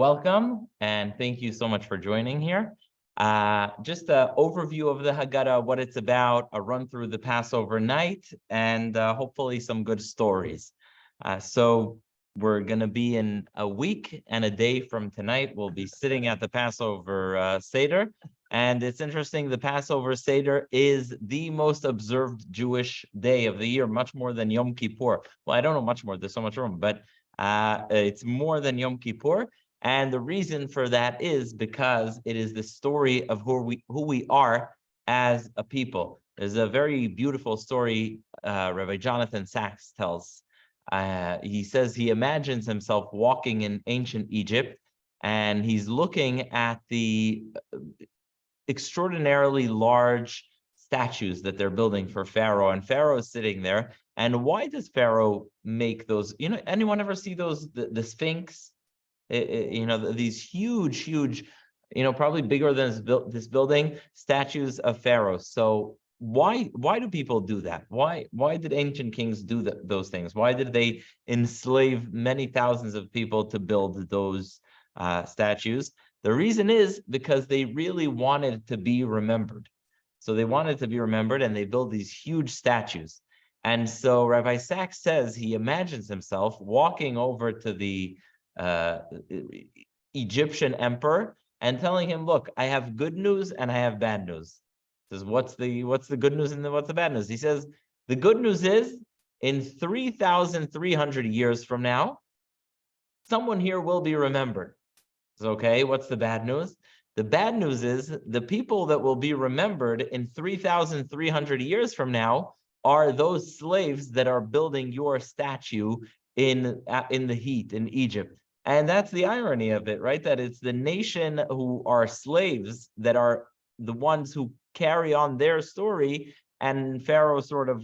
Welcome, and thank you so much for joining here. Just an overview of the Haggadah, what it's about, a run through the Passover night, and hopefully some good stories. So we're going to be in a week and a day from tonight. We'll be sitting at the Passover Seder. And it's interesting, the Passover Seder is the most observed Jewish day of the year, much more than Yom Kippur. Well, I don't know much more, there's so much room, but it's more than Yom Kippur. And the reason for that is because it is the story of who we are as a people. There's a very beautiful story Rabbi Jonathan Sachs tells. He says he imagines himself walking in ancient Egypt, and he's looking at the extraordinarily large statues that they're building for Pharaoh, and Pharaoh is sitting there. And why does Pharaoh make those? You know, anyone ever see those, the Sphinx? These huge, probably bigger than this building, statues of Pharaoh. So why do people do that? Why did ancient kings do those things? Why did they enslave many thousands of people to build those statues? The reason is because they really wanted to be remembered. So they wanted to be remembered, and they build these huge statues. And so Rabbi Sachs says he imagines himself walking over to the Egyptian emperor and telling him, look, I have good news and I have bad news. He says, what's the good news and what's the bad news? He says, the good news is in 3,300 years from now, someone here will be remembered. He says, okay, what's the bad news? The bad news is the people that will be remembered in 3,300 years from now are those slaves that are building your statue in the heat in Egypt. And that's the irony of it, right? That it's the nation who are slaves that are the ones who carry on their story, and Pharaoh sort of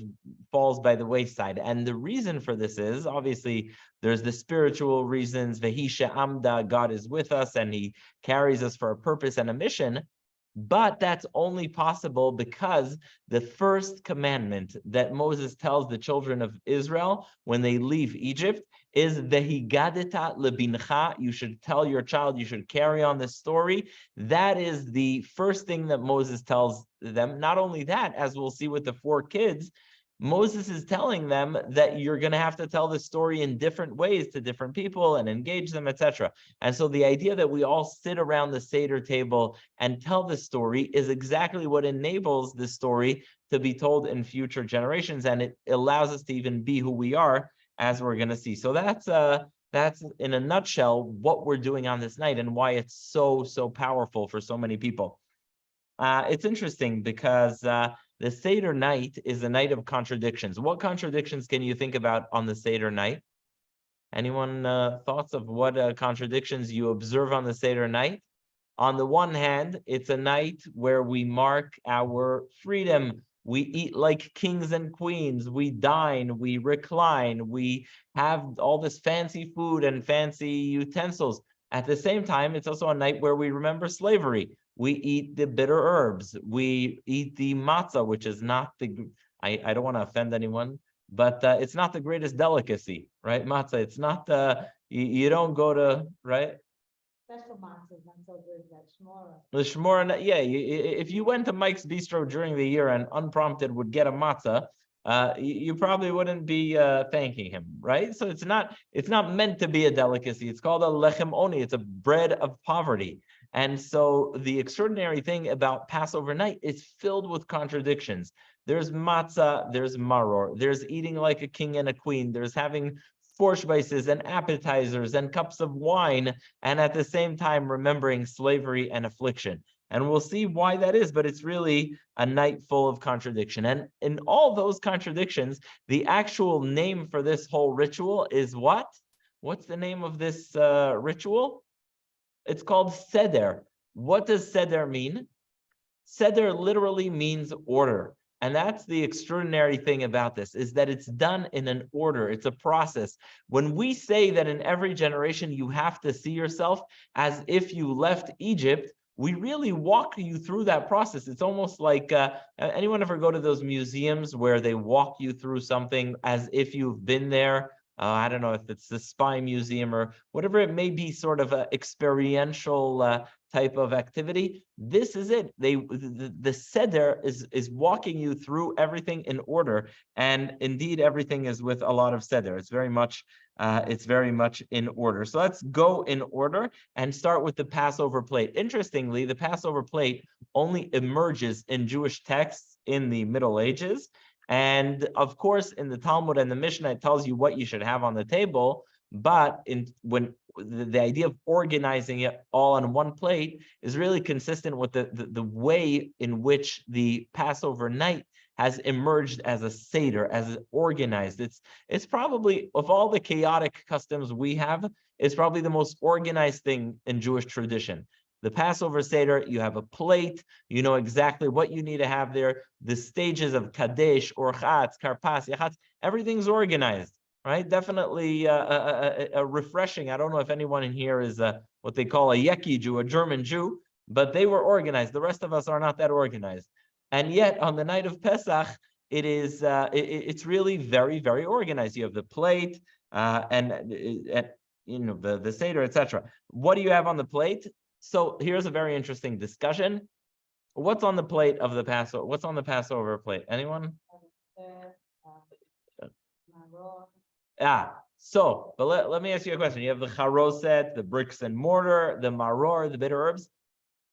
falls by the wayside. And the reason for this is, obviously, there's the spiritual reasons. Vehisha Amda, God is with us, and he carries us for a purpose and a mission. But that's only possible because the first commandment that Moses tells the children of Israel when they leave Egypt is Vehigadeta lebincha. You should tell your child, you should carry on this story. That is the first thing that Moses tells them. Not only that, as we'll see with the 4 kids, Moses is telling them that you're going to have to tell the story in different ways to different people and engage them, etc. And so the idea that we all sit around the Seder table and tell the story is exactly what enables the story to be told in future generations, and it allows us to even be who we are, as we're going to see. So that's in a nutshell what we're doing on this night and why it's so powerful for so many people. It's interesting because the Seder night is a night of contradictions. What contradictions can you think about on the Seder night? Anyone thoughts of what contradictions you observe on the Seder night? On the one hand, it's a night where we mark our freedom. We eat like kings and queens. We dine, we recline, we have all this fancy food and fancy utensils. At the same time, it's also a night where we remember slavery. We eat the bitter herbs. We eat the matzah, which is not I don't want to offend anyone, but it's not the greatest delicacy, right? Matzah, it's not you don't go to, right? Special matzah is not so good, like shmora. The shmora, yeah. If you went to Mike's Bistro during the year and unprompted would get a matzah, you probably wouldn't be thanking him, right? So it's not meant to be a delicacy. It's called a lechem oni. It's a bread of poverty. And so the extraordinary thing about Passover night is filled with contradictions. There's matzah, there's maror, there's eating like a king and a queen, there's having vorspeisen and appetizers and cups of wine, and at the same time remembering slavery and affliction. And we'll see why that is, but it's really a night full of contradiction. And in all those contradictions, the actual name for this whole ritual is what? What's the name of this ritual? It's called Seder. What does Seder mean? Seder literally means order. And that's the extraordinary thing about this, is that it's done in an order. It's a process. When we say that in every generation you have to see yourself as if you left Egypt, we really walk you through that process. It's almost like, anyone ever go to those museums where they walk you through something as if you've been there I don't know if it's the spy museum or whatever it may be, sort of a experiential type of activity. This is it. The Seder is walking you through everything in order, and indeed everything is with a lot of Seder. It's very much in order. So let's go in order and start with the Passover plate. Interestingly, the Passover plate only emerges in Jewish texts in the Middle Ages. And of course, in the Talmud and the Mishnah, it tells you what you should have on the table. But when the idea of organizing it all on one plate is really consistent with the way in which the Passover night has emerged as a Seder, as organized. It's probably, of all the chaotic customs we have, it's probably the most organized thing in Jewish tradition. The Passover Seder, you have a plate, you know exactly what you need to have there. The stages of Kadesh, Orchatz, Karpas, Yachatz, everything's organized, right? Definitely a refreshing. I don't know if anyone in here is what they call a Yeki Jew, a German Jew, but they were organized. The rest of us are not that organized. And yet on the night of Pesach, it's really very, very organized. You have the plate and you know the Seder, etc. What do you have on the plate? So here's a very interesting discussion. What's on the plate of the Passover? What's on the Passover plate? Anyone? But let me ask you a question. You have the charoset, the bricks and mortar, the maror, the bitter herbs.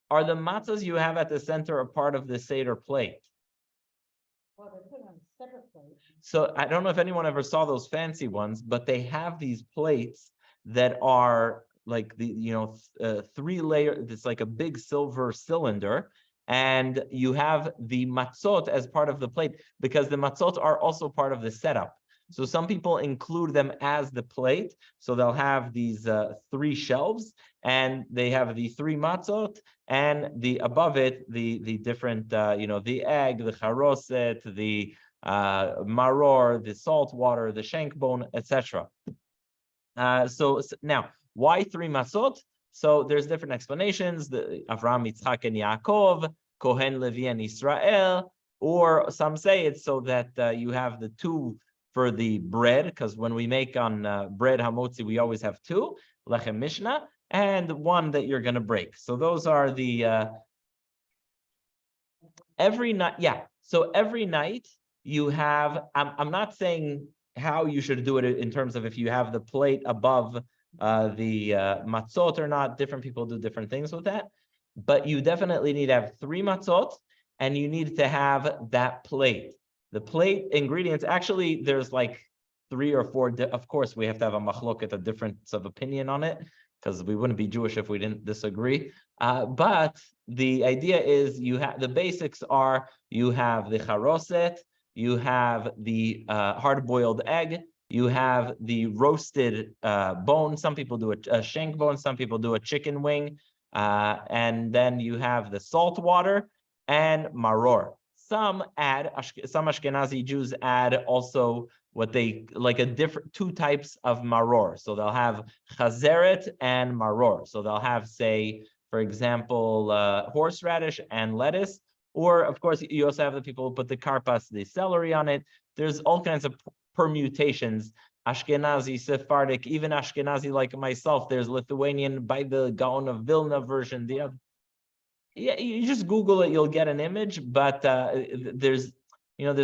Are the matzahs you have at the center a part of the Seder plate? Well, they put on a separate plate. So I don't know if anyone ever saw those fancy ones, but they have these plates that are like the 3-layer. It's like a big silver cylinder, and you have the matzot as part of the plate because the matzot are also part of the setup. So some people include them as the plate. So they'll have these 3 shelves, and they have the 3 matzot, and the above it the different the egg, the charoset, the maror, the salt water, the shank bone, etc. So now, why 3 matzot? So there's different explanations. The Avraham, Yitzchak, and Yaakov, Kohen, Levi, and Israel, or some say it's so that you have the 2 for the bread, because when we make on bread hamotzi, we always have 2, lechem mishnah, and 1 that you're going to break. So those are the every night. Yeah. So every night you have. I'm not saying how you should do it in terms of if you have the plate above the matzot or not. Different people do different things with that, but you definitely need to have 3 matzot, and you need to have that plate. The plate ingredients, actually, there's like 3 or 4. Of course, we have to have a machloket, a difference of opinion on it, because we wouldn't be Jewish if we didn't disagree. But the idea is you have the basics are you have the charoset, you have the hard-boiled egg, you have the roasted bone. Some people do a shank bone, some people do a chicken wing, and then you have the salt water and maror. Some Ashkenazi Jews add also what they like a different 2 types of maror. So they'll have chazeret and maror. So they'll have, say, for example, horseradish and lettuce. Or of course, you also have the people who put the karpas, the celery on it. There's all kinds of permutations. Ashkenazi, Sephardic, even Ashkenazi like myself. There's Lithuanian by the Gaon of Vilna version. The other. Yeah, you just Google it, you'll get an image, but there's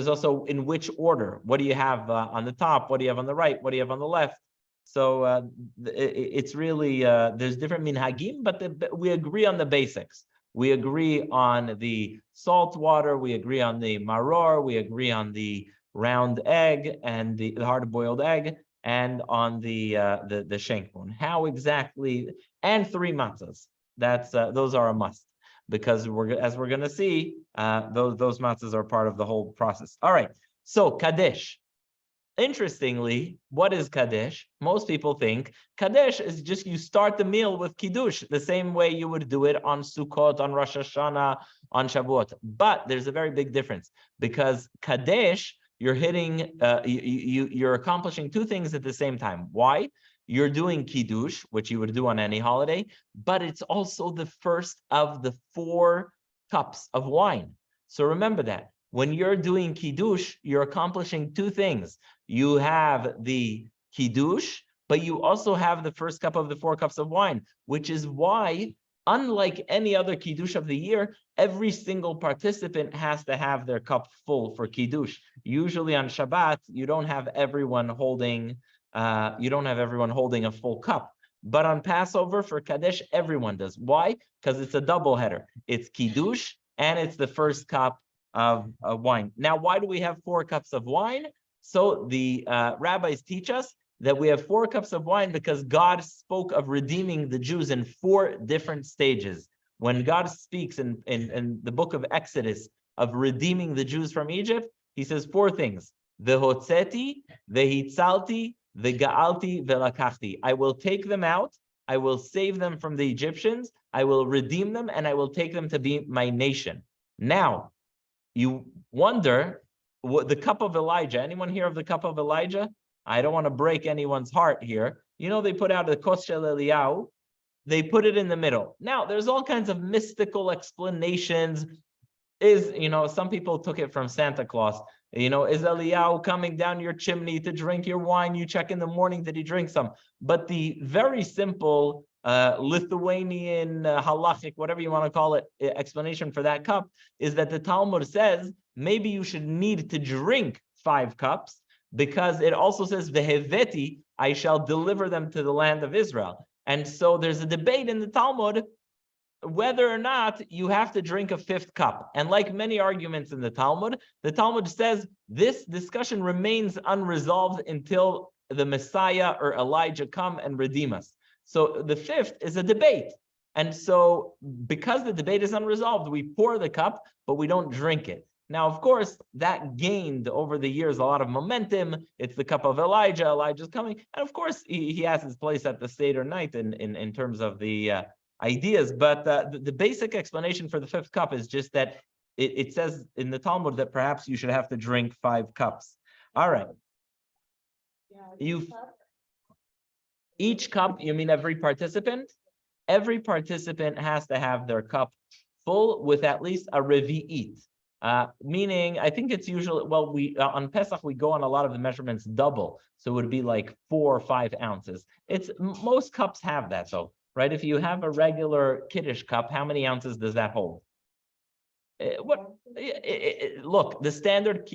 also in which order. What do you have on the top? What do you have on the right? What do you have on the left? So it's really, there's different minhagim, but we agree on the basics. We agree on the salt water, we agree on the maror, we agree on the round egg and the hard-boiled egg, and on the shank bone. How exactly, and 3 matzahs. That's those are a must, because as we're going to see, those matzahs are part of the whole process. All right, so Kadesh. Interestingly, what is Kadesh? Most people think Kadesh is just you start the meal with Kiddush, the same way you would do it on Sukkot, on Rosh Hashanah, on Shavuot. But there's a very big difference, because Kadesh, you're hitting, you're accomplishing 2 things at the same time. Why? You're doing Kiddush, which you would do on any holiday, but it's also the first of the 4 cups of wine. So remember that. When you're doing Kiddush, you're accomplishing 2 things. You have the Kiddush, but you also have the first cup of the 4 cups of wine, which is why, unlike any other Kiddush of the year, every single participant has to have their cup full for Kiddush. Usually on Shabbat, you don't have everyone holding a full cup. But on Passover for Kadesh, everyone does. Why? Because it's a double header. It's Kiddush and it's the first cup of wine. Now, why do we have 4 cups of wine? So the rabbis teach us that we have 4 cups of wine because God spoke of redeeming the Jews in 4 different stages. When God speaks in the book of Exodus of redeeming the Jews from Egypt, he says 4 things. Vehotzeti, vehitzalti, vega'alti, velakachti. I will take them out, I will save them from the Egyptians, I will redeem them, and I will take them to be my nation. Now, you wonder, what the cup of Elijah, anyone hear of the cup of Elijah? I don't want to break anyone's heart here. You know, they put out a Kos Shel Eliyahu, they put it in the middle. Now, there's all kinds of mystical explanations. Some people took it from Santa Claus. Is Eliyahu coming down your chimney to drink your wine? You check in the morning, did he drink some? But the very simple Lithuanian, halachic, whatever you want to call it, explanation for that cup is that the Talmud says maybe you should need to drink 5 cups, because it also says, Veheveti, I shall deliver them to the land of Israel. And so there's a debate in the Talmud whether or not you have to drink a 5th cup. And like many arguments in the Talmud says this discussion remains unresolved until the Messiah or Elijah come and redeem us. So the 5th is a debate. And so because the debate is unresolved, we pour the cup, but we don't drink it. Now, of course, that gained over the years a lot of momentum. It's the cup of Elijah. Elijah's coming. And of course, he has his place at the Seder night in terms of the ideas. But the basic explanation for the 5th cup is just that it says in the Talmud that perhaps you should have to drink 5 cups. All right. Each cup, you mean every participant? Every participant has to have their cup full with at least a revi'it. Meaning, I think it's usually, on Pesach, we go on a lot of the measurements double. So it would be like 4 or 5 ounces. Most cups have that though, right? If you have a regular Kiddush cup, how many ounces does that hold? Look, the standard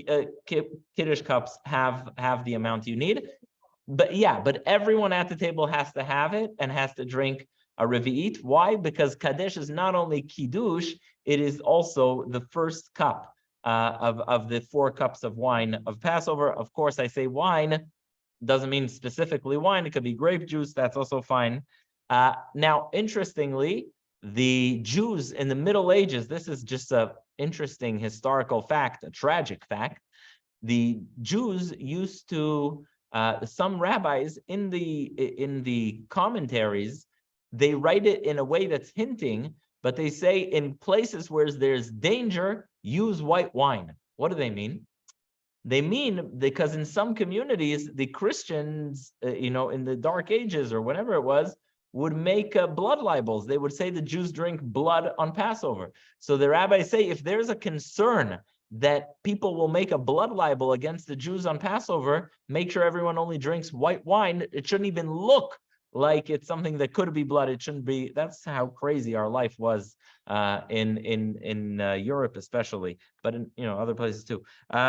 Kiddush cups have the amount you need. But everyone at the table has to have it and has to drink a revi'it. Why? Because Kadesh is not only Kiddush, it is also the first cup of the 4 cups of wine of Passover. Of course, I say wine, doesn't mean specifically wine. It could be grape juice. That's also fine. Now, interestingly, the Jews in the Middle Ages, this is just an interesting historical fact, a tragic fact. The Jews used to, some rabbis in the commentaries, they write it in a way that's hinting, but they say in places where there's danger, use white wine. What do they mean? They mean because in some communities, the Christians, in the Dark Ages or whatever it was, would make blood libels. They would say the Jews drink blood on Passover. So the rabbis say if there's a concern that people will make a blood libel against the Jews on Passover, make sure everyone only drinks white wine. It shouldn't even look like it's something that could be blood. It shouldn't be. That's how crazy our life was in Europe, especially, but in other places too.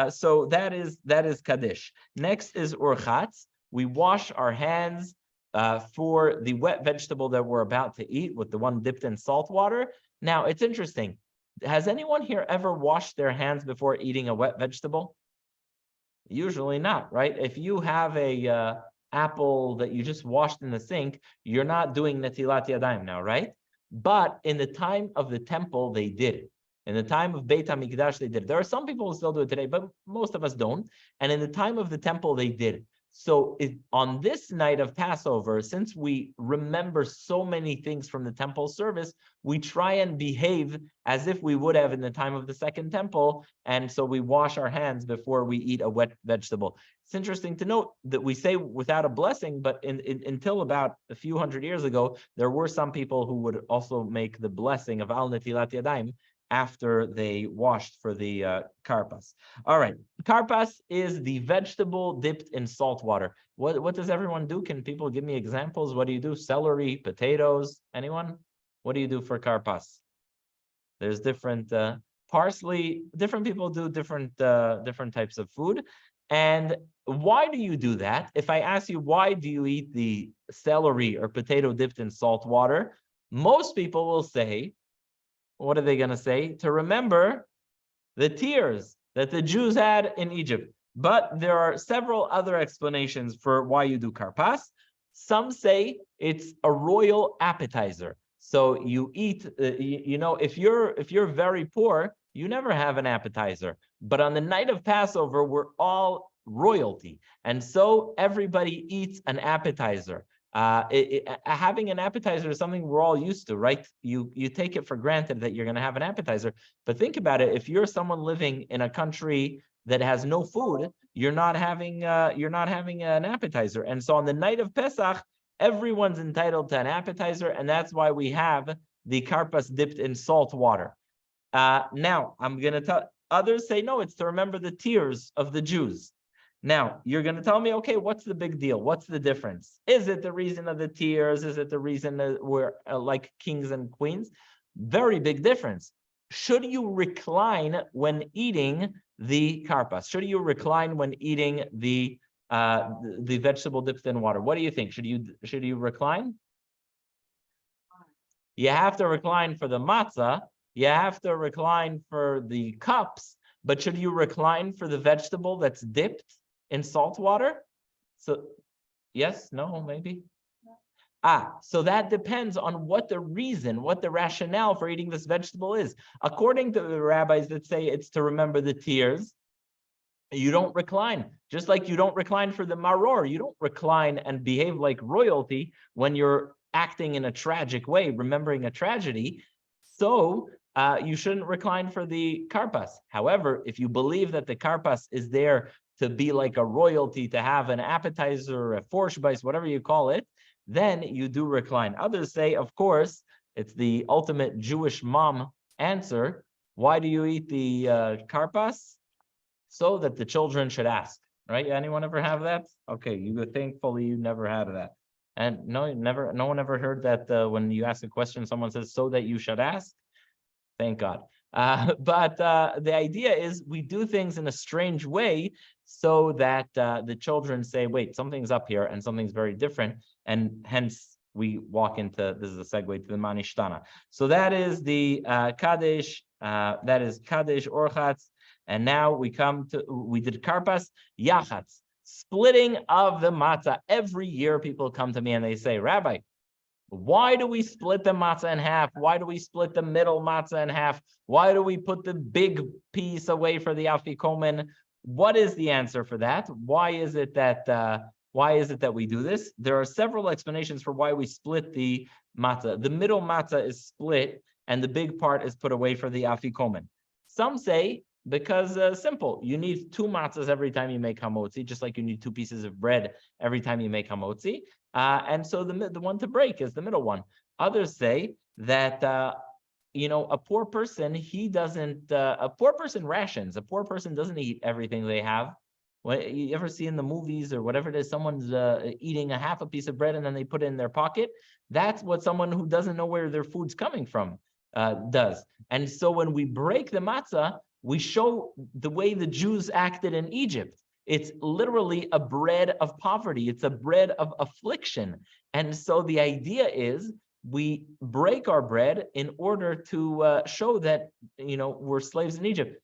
So that is Kaddish. Next is Urchatz. We wash our hands for the wet vegetable that we're about to eat with the one dipped in salt water. Now it's interesting. Has anyone here ever washed their hands before eating a wet vegetable? Usually not, right? If you have a apple that you just washed in the sink, you're not doing netilat yadayim now, right? But in the time of the temple, they did it. In the time of Beit HaMikdash, they did it. There are some people who still do it today, but most of us don't. And in the time of the temple, they did it. So on this night of Passover, since we remember so many things from the temple service, we try and behave as if we would have in the time of the second temple. And so we wash our hands before we eat a wet vegetable. It's interesting to note that we say without a blessing, but until about a few hundred years ago, there were some people who would also make the blessing of Al Netilat Yadayim after they washed for the karpas. All right, karpas is the vegetable dipped in salt water. What does everyone do? Can people give me examples? What do you do? Celery, potatoes, anyone? What do you do for karpas? There's different parsley. Different people do different types of food. And why do you do that? If I ask you, why do you eat the celery or potato dipped in salt water? Most people will say, what are they going to say? To remember the tears that the Jews had in Egypt. But there are several other explanations for why you do karpas. Some say it's a royal appetizer. So you eat, if you're very poor, you never have an appetizer. But on the night of Passover, we're all royalty. And so everybody eats an appetizer. Having an appetizer is something we're all used to, right? You take it for granted that you're going to have an appetizer. But think about it. If you're someone living in a country that has no food, you're not having an appetizer. And so on the night of Pesach, everyone's entitled to an appetizer, and that's why we have the karpas dipped in salt water. Now, I'm going to tell, others say, no, it's to remember the tears of the Jews. Now, you're going to tell me, okay, what's the big deal? What's the difference? Is it the reason of the tears? Is it the reason that we're like kings and queens? Very big difference. Should you recline when eating the karpas? Should you recline when eating the vegetable dipped in water? What do you think? Should you recline? You have to recline for the matzah. You have to recline for the cups. But should you recline for the vegetable that's dipped in salt water? So, yes, no, maybe. So that depends on what the reason, what the rationale for eating this vegetable is. According to the rabbis that say it's to remember the tears, you don't recline. Just like you don't recline for the maror, you don't recline and behave like royalty when you're acting in a tragic way, remembering a tragedy. So you shouldn't recline for the karpas. However, if you believe that the karpas is there to be like a royalty, to have an appetizer, a forshbeis, whatever you call it, then you do recline. Others say, of course, it's the ultimate Jewish mom answer. Why do you eat the karpas? So that the children should ask, right? Anyone ever have that? Okay, thankfully you never had that. And no one ever heard that when you ask a question, someone says, so that you should ask. Thank God. But the idea is we do things in a strange way so that the children say, wait, something's up here and something's very different. And hence we walk into, this is a segue to the Manishtana. So that is the Kaddish, that is Kaddish Orchatz. And now we did karpas, yachatz, splitting of the matzah. Every year people come to me and they say, Rabbi, why do we split the matzah in half? Why do we split the middle matzah in half? Why do we put the big piece away for the afikomen? What is the answer for that? Why is it that we do this? There are several explanations for why we split the matzah. The middle matzah is split and the big part is put away for the afikomen. Some say, because simple, you need 2 matzahs every time you make hamotzi, just like you need 2 pieces of bread every time you make hamotzi. And so the one to break is the middle one. Others say that, a poor person, a poor person rations. A poor person doesn't eat everything they have. When you ever see in the movies or whatever it is, someone's eating a half a piece of bread and then they put it in their pocket. That's what someone who doesn't know where their food's coming from does. And so when we break the matzah, we show the way the Jews acted in Egypt. It's literally a bread of poverty. It's a bread of affliction. And so the idea is we break our bread in order to show that, we're slaves in Egypt.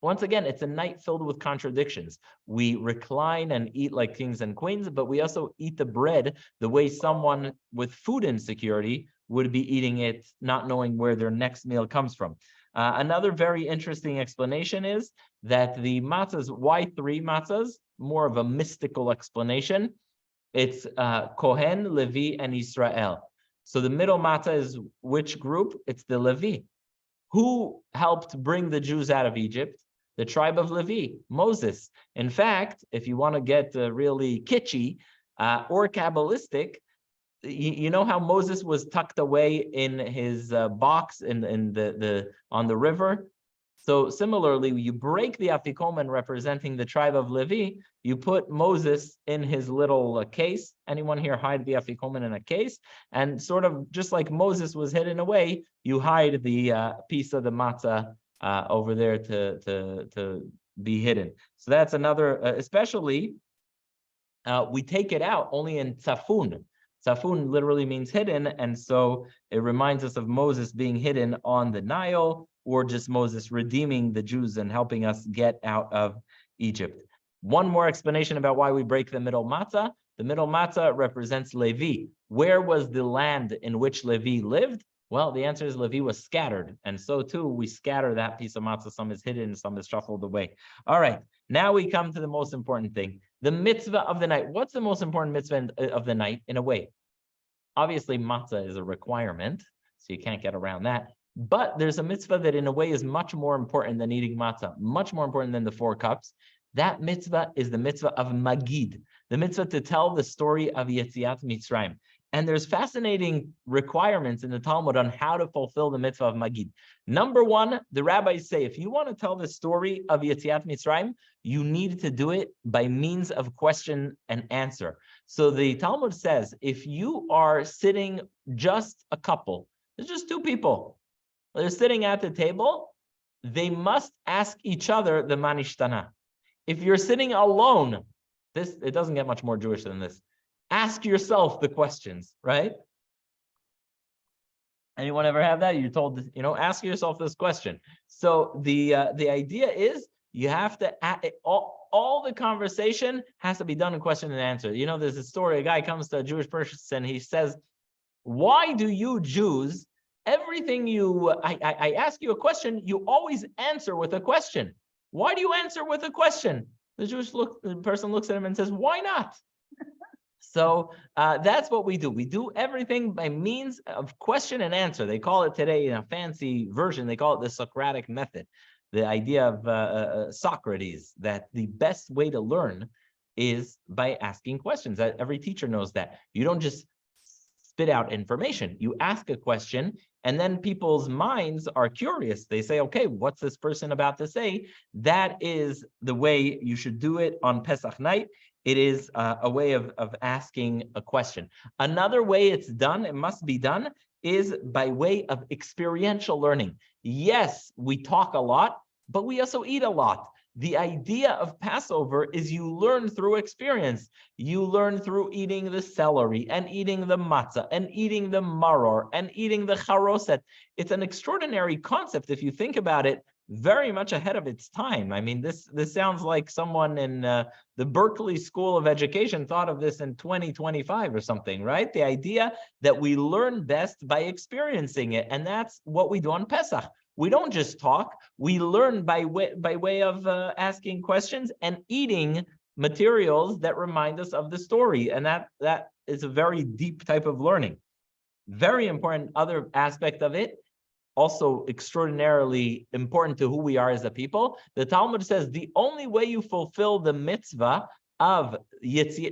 Once again, it's a night filled with contradictions. We recline and eat like kings and queens, but we also eat the bread the way someone with food insecurity would be eating it, not knowing where their next meal comes from. Another very interesting explanation is that the matzahs, why 3 matzahs? More of a mystical explanation. It's Kohen, Levi, and Israel. So the middle matzah is which group? It's the Levi. Who helped bring the Jews out of Egypt? The tribe of Levi, Moses. In fact, if you want to get really kitschy or Kabbalistic, you know how Moses was tucked away in his box on the river? So similarly, you break the afikomen representing the tribe of Levi, you put Moses in his little case. Anyone here hide the afikomen in a case? And sort of just like Moses was hidden away, you hide the piece of the matzah over there to be hidden. So that's another, especially, we take it out only in tzafun. Tzafun literally means hidden, and so it reminds us of Moses being hidden on the Nile, or just Moses redeeming the Jews and helping us get out of Egypt. One more explanation about why we break the middle matzah. The middle matzah represents Levi. Where was the land in which Levi lived? Well, the answer is Levi was scattered, and so too we scatter that piece of matzah. Some is hidden, some is shuffled away. All right, now we come to the most important thing, the mitzvah of the night. What's the most important mitzvah of the night in a way? Obviously, matzah is a requirement, so you can't get around that. But there's a mitzvah that in a way is much more important than eating matzah, much more important than the 4 cups. That mitzvah is the mitzvah of Magid, the mitzvah to tell the story of Yetziat Mitzrayim. And there's fascinating requirements in the Talmud on how to fulfill the mitzvah of Magid. Number 1, the rabbis say, if you want to tell the story of Yetziat Mitzrayim, you need to do it by means of question and answer. So the Talmud says, if you are sitting just a couple, there's just 2 people, they're sitting at the table, they must ask each other the manishtana. If you're sitting alone, it doesn't get much more Jewish than this. Ask yourself the questions, right? Anyone ever have that? You're told, ask yourself this question. So the idea is you have to, all the conversation has to be done in question and answer. There's a story, a guy comes to a Jewish person, he says, why do you Jews, everything I ask you a question, you always answer with a question. Why do you answer with a question? The person looks at him and says, why not? So that's what we do. We do everything by means of question and answer. They call it today, in a fancy version, they call it the Socratic method. The idea of Socrates, that the best way to learn is by asking questions. Every teacher knows that. You don't just spit out information. You ask a question, and then people's minds are curious. They say, okay, what's this person about to say? That is the way you should do it on Pesach night. It is a way of asking a question. Another way it's done, it must be done, is by way of experiential learning. Yes, we talk a lot, but we also eat a lot. The idea of Passover is you learn through experience. You learn through eating the celery and eating the matzah and eating the maror and eating the charoset. It's an extraordinary concept if you think about it, very much ahead of its time. I mean, this sounds like someone in the Berkeley School of Education thought of this in 2025 or something, right? The idea that we learn best by experiencing it, and that's what we do on Pesach. We don't just talk, we learn by way of asking questions and eating materials that remind us of the story. And that is a very deep type of learning. Very important other aspect of it, also extraordinarily important to who we are as a people. The Talmud says the only way you fulfill the mitzvah of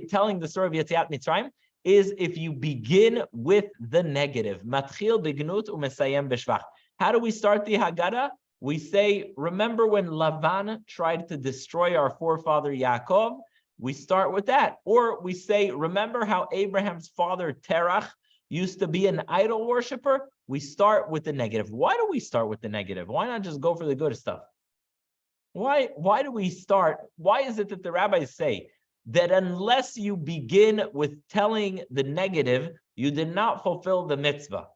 telling the story of Yetziat Mitzrayim is if you begin with the negative. Matchil bignut umesayem b'shvach. How do we start the Haggadah? We say, remember when Lavan tried to destroy our forefather Yaakov? We start with that. Or we say, remember how Abraham's father Terach used to be an idol worshiper? We start with the negative. Why do we start with the negative? Why not just go for the good stuff? Why do we start? Why is it that the rabbis say that unless you begin with telling the negative, you did not fulfill the mitzvah?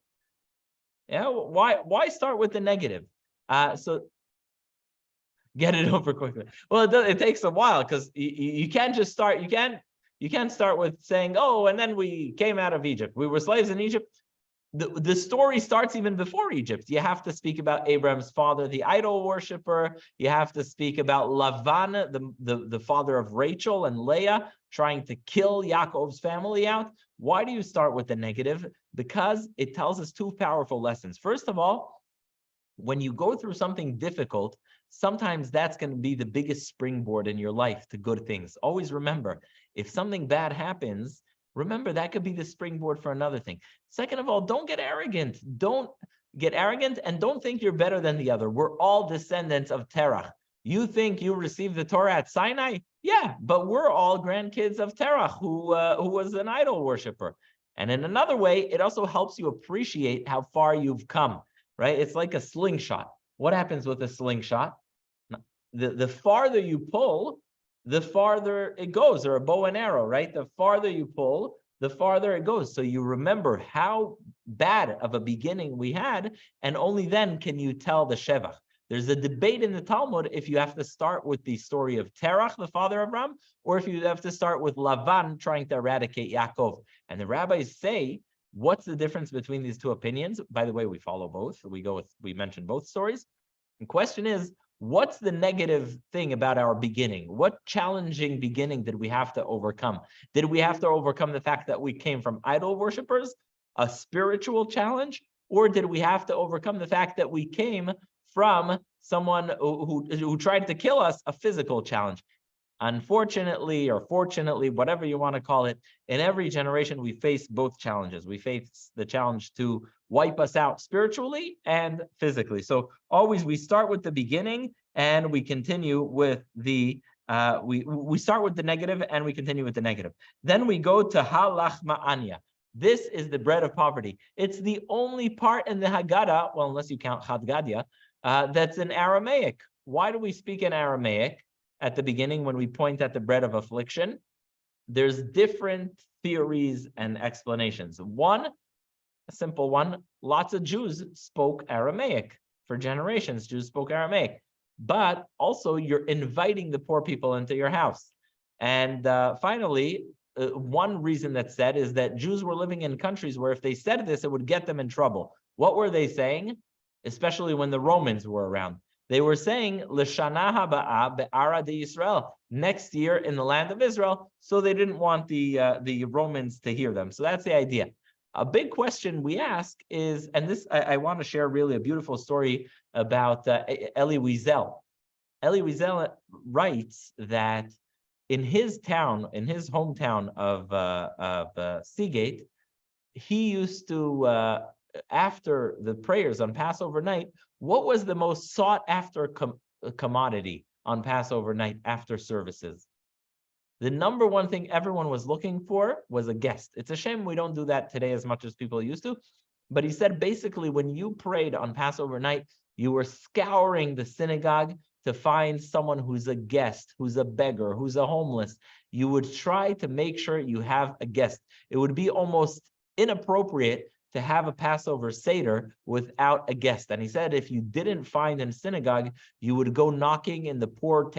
Yeah, why start with the negative? So get it over quickly. Well, it takes a while because you can't just start. You can't start with saying, oh, and then we came out of Egypt. We were slaves in Egypt. The story starts even before Egypt. You have to speak about Abraham's father, the idol worshiper. You have to speak about Lavan, the father of Rachel and Leah, trying to kill Yaakov's family out. Why do you start with the negative? Because it tells us 2 powerful lessons. First of all, when you go through something difficult, sometimes that's going to be the biggest springboard in your life to good things. Always remember, if something bad happens, remember that could be the springboard for another thing. Second of all, don't get arrogant. Don't get arrogant and don't think you're better than the other. We're all descendants of Terach. You think you received the Torah at Sinai? Yeah, but we're all grandkids of Terach, who was an idol worshiper. And in another way, it also helps you appreciate how far you've come, right? It's like a slingshot. What happens with a slingshot? The farther you pull, the farther it goes, or a bow and arrow, right? The farther you pull, the farther it goes. So you remember how bad of a beginning we had, and only then can you tell the Shevach. There's a debate in the Talmud if you have to start with the story of Terach, the father of Ram, or if you have to start with Lavan trying to eradicate Yaakov. And the rabbis say, what's the difference between these two opinions? By the way, we follow both. We mention both stories. The question is, what's the negative thing about our beginning? What challenging beginning did we have to overcome? Did we have to overcome the fact that we came from idol worshipers, a spiritual challenge, or did we have to overcome the fact that we came from someone who tried to kill us, a physical challenge? Unfortunately, or fortunately, whatever you want to call it, in every generation, we face both challenges. We face the challenge to wipe us out spiritually and physically. So always we start with the beginning and we continue with the, we start with the negative and we continue with the negative. Then we go to halachma anya. This is the bread of poverty. It's the only part in the Haggadah, well, unless you count Chad Gadya, that's in Aramaic. Why do we speak in Aramaic at the beginning when we point at the bread of affliction? There's different theories and explanations. One, a simple one, lots of Jews spoke Aramaic. For generations, Jews spoke Aramaic. But also you're inviting the poor people into your house. And finally, one reason that's said is that Jews were living in countries where if they said this, it would get them in trouble. What were they saying? Especially when the Romans were around. They were saying, L'shana haba'a be'ara de Yisrael, next year in the land of Israel. So they didn't want the Romans to hear them. So that's the idea. A big question we ask is, and this, I want to share really a beautiful story about Eli Wiesel. Eli Wiesel writes that in his town, in his hometown of Seagate, he used to, after the prayers on Passover night, what was the most sought after commodity on Passover night after services? The number one thing everyone was looking for was a guest. It's a shame we don't do that today as much as people used to. But he said, basically, when you prayed on Passover night, you were scouring the synagogue to find someone who's a guest, who's a beggar, who's a homeless. You would try to make sure you have a guest. It would be almost inappropriate to have a Passover Seder without a guest. And he said, if you didn't find a synagogue, you would go knocking in the poor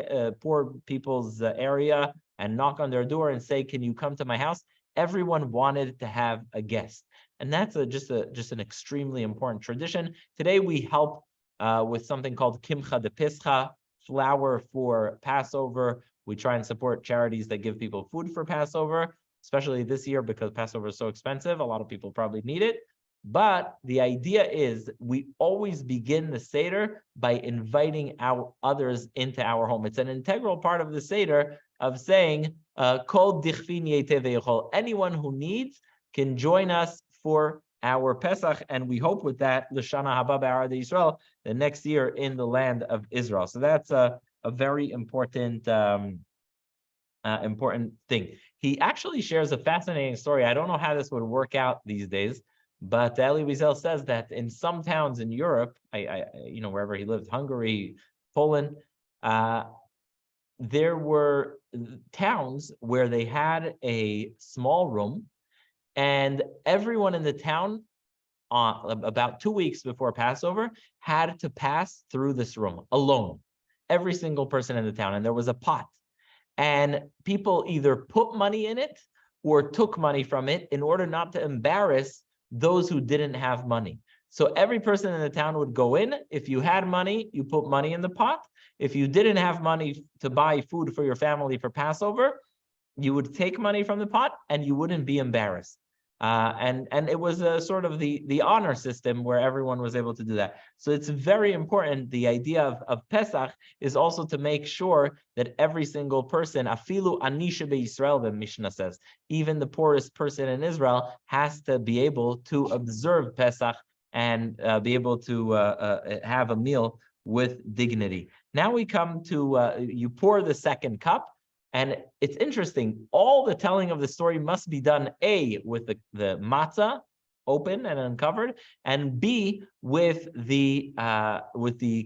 people's area and knock on their door and say, can you come to my house? Everyone wanted to have a guest. And that's just an extremely important tradition. Today, we help with something called Kimcha de Pischa, flour for Passover. We try and support charities that give people food for Passover, especially this year because Passover is so expensive. A lot of people probably need it. But the idea is we always begin the Seder by inviting our others into our home. It's an integral part of the Seder of saying, Kol dichfin yeteh ve'yochol. Anyone who needs can join us for our Pesach, and we hope with that, L'shana haba be'ara de Yisrael, the next year in the land of Israel. So that's a very important important thing. He actually shares a fascinating story. I don't know how this would work out these days, but Eli Wiesel says that in some towns in Europe, wherever he lived, Hungary, Poland, there were towns where they had a small room, and everyone in the town, about 2 weeks before Passover, had to pass through this room alone. Every single person in the town, and there was a pot. And people either put money in it or took money from it in order not to embarrass those who didn't have money. So every person in the town would go in. If you had money, you put money in the pot. If you didn't have money to buy food for your family for Passover, you would take money from the pot and you wouldn't be embarrassed. And it was a sort of the honor system where everyone was able to do that. So it's very important. The idea of Pesach is also to make sure that every single person, afilu anisha beYisrael, the Mishnah says, even the poorest person in Israel has to be able to observe Pesach and be able to have a meal with dignity. Now we come to, you pour the second cup. And it's interesting, all the telling of the story must be done, A, with the matzah open and uncovered, and B, with the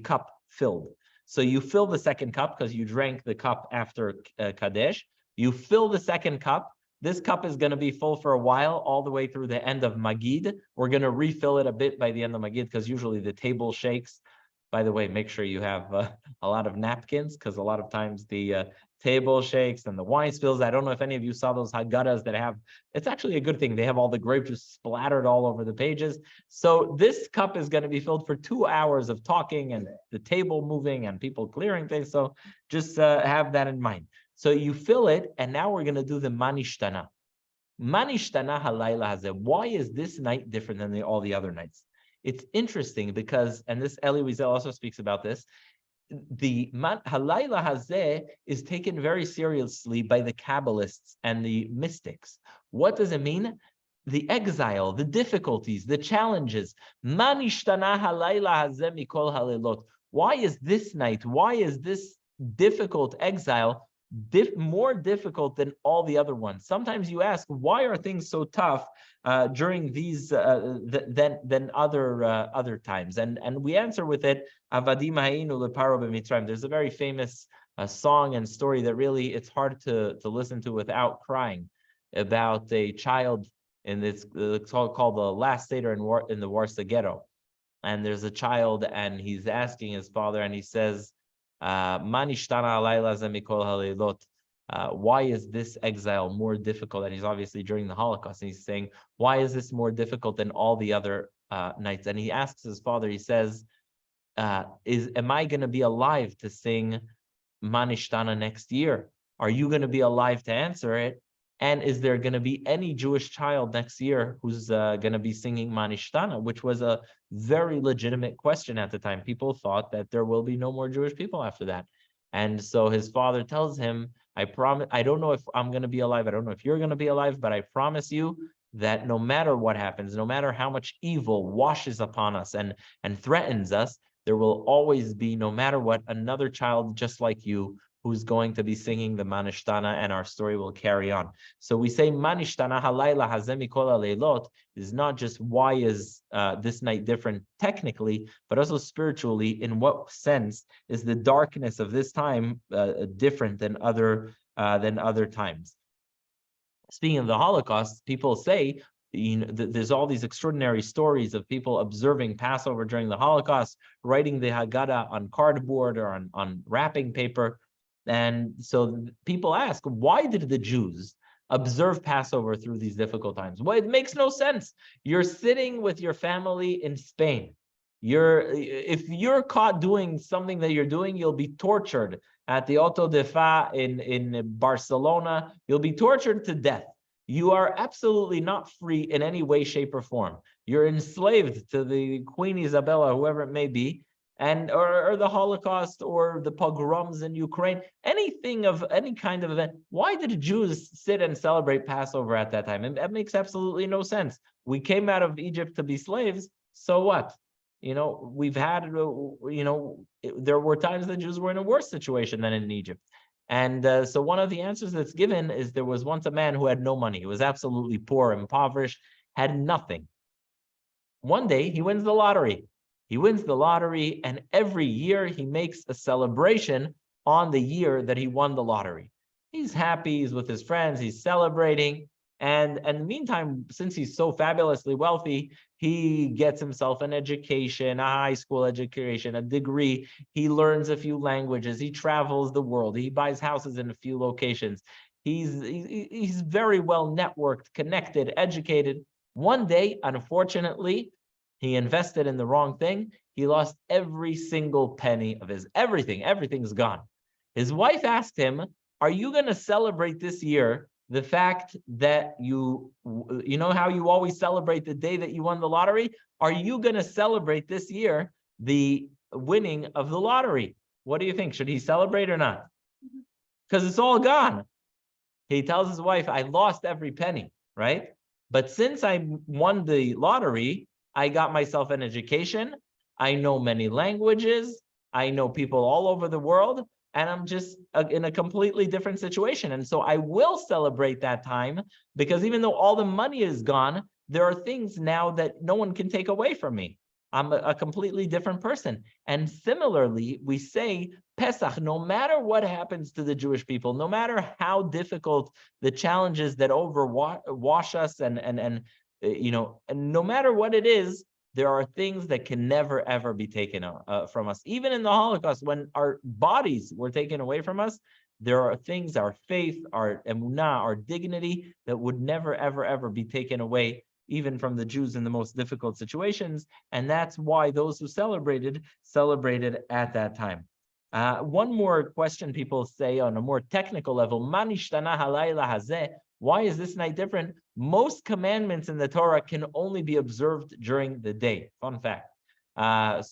cup filled. So you fill the second cup because you drank the cup after Kadesh. You fill the second cup. This cup is going to be full for a while, all the way through the end of Magid. We're going to refill it a bit by the end of Magid because usually the table shakes. By the way, make sure you have a lot of napkins because a lot of times the table shakes and the wine spills. I don't know if any of you saw those Haggadahs that have, it's actually a good thing. They have all the grape juice splattered all over the pages. So this cup is going to be filled for 2 hours of talking and the table moving and people clearing things. So just have that in mind. So you fill it, and now we're going to do the manishtana. Manishtana halayla hazeh. Why is this night different than all the other nights? It's interesting because, and this Eli Wiesel also speaks about this, the Halayla Hazeh is taken very seriously by the Kabbalists and the mystics. What does it mean? The exile, the difficulties, the challenges. Manishtana Halayla Hazeh mikol halelot. Why is this night, why is this difficult exile more difficult than all the other ones? Sometimes you ask, why are things so tough during these than other times? And we answer with it, Avadim hayinu leparo b'mitzrayim. There's a very famous song and story that really it's hard to listen to without crying, about a child in this, it's called the last Seder in the Warsaw Ghetto. And there's a child and he's asking his father, and he says, why is this exile more difficult? And he's obviously during the Holocaust, and he's saying, why is this more difficult than all the other nights? And he asks his father, he says, am I going to be alive to sing Manishtana next year? Are you going to be alive to answer it? And is there going to be any Jewish child next year who's going to be singing Manishtana, which was a very legitimate question at the time. People thought that there will be no more Jewish people after that. And so his father tells him, I promise, I don't know if I'm going to be alive. I don't know if you're going to be alive, but I promise you that no matter what happens, no matter how much evil washes upon us and threatens us, there will always be, no matter what, another child just like you who's going to be singing the Manishtana, and our story will carry on. So we say Manishtana halayla hazeh mikol haleilot is not just why is this night different technically, but also spiritually. In what sense is the darkness of this time different than other times? Speaking of the Holocaust, people say, there's all these extraordinary stories of people observing Passover during the Holocaust, writing the Haggadah on cardboard or on wrapping paper. And so people ask, why did the Jews observe Passover through these difficult times? Well, it makes no sense. You're sitting with your family in Spain. If you're caught doing something that you're doing, you'll be tortured at the Auto de Fe in Barcelona. You'll be tortured to death. You are absolutely not free in any way, shape, or form. You're enslaved to the Queen Isabella, whoever it may be, and or the Holocaust or the pogroms in Ukraine, anything of any kind of event. Why did Jews sit and celebrate Passover at that time? And that makes absolutely no sense. We came out of Egypt to be slaves, so what? We've had, there were times that Jews were in a worse situation than in Egypt. And so one of the answers that's given is there was once a man who had no money. He was absolutely poor, impoverished, had nothing. One day he wins the lottery. He wins the lottery, and every year he makes a celebration on the year that he won the lottery. He's happy, he's with his friends, he's celebrating. And in the meantime, since he's so fabulously wealthy, he gets himself an education, a high school education, a degree. He learns a few languages. He travels the world. He buys houses in a few locations. He's very well networked, connected, educated. One day, unfortunately, he invested in the wrong thing. He lost every single penny of his everything. Everything's gone. His wife asked him, are you going to celebrate this year the fact that you know how you always celebrate the day that you won the lottery? Are you going to celebrate this year the winning of the lottery? What do you think? Should he celebrate or not? Because it's all gone. He tells his wife, I lost every penny, right? But since I won the lottery, I got myself an education. I know many languages. I know people all over the world. And I'm just in a completely different situation. And so I will celebrate that time, because even though all the money is gone, there are things now that no one can take away from me. I'm a completely different person. And similarly, we say Pesach, no matter what happens to the Jewish people, no matter how difficult the challenges that overwash us and no matter what it is, there are things that can never, ever be taken from us. Even in the Holocaust, when our bodies were taken away from us, there are things, our faith, our emunah, our dignity, that would never, ever, ever be taken away, even from the Jews in the most difficult situations. And that's why those who celebrated at that time. One more question people say on a more technical level, Ma nishtana halayla hazeh? Why is this night different? Most commandments in the Torah can only be observed during the day. Fun fact.